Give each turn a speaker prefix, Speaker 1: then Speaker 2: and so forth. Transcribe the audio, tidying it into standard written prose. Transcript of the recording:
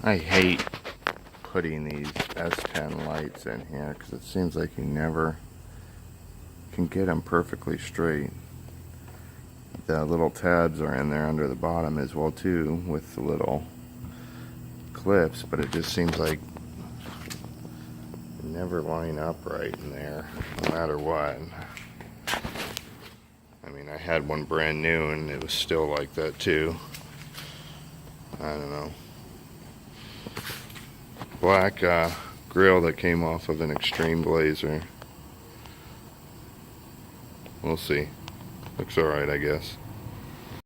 Speaker 1: I hate putting these S10 lights in here because it seems like you never can get them perfectly straight. The little tabs are in there under the bottom as well too with the little clips, but it just seems like they never line up right in there no matter what. I mean, I had one brand new and it was still like that too. I don't know. Black grill that came off of an Xtreme Blazer. We'll see. Looks alright, I guess.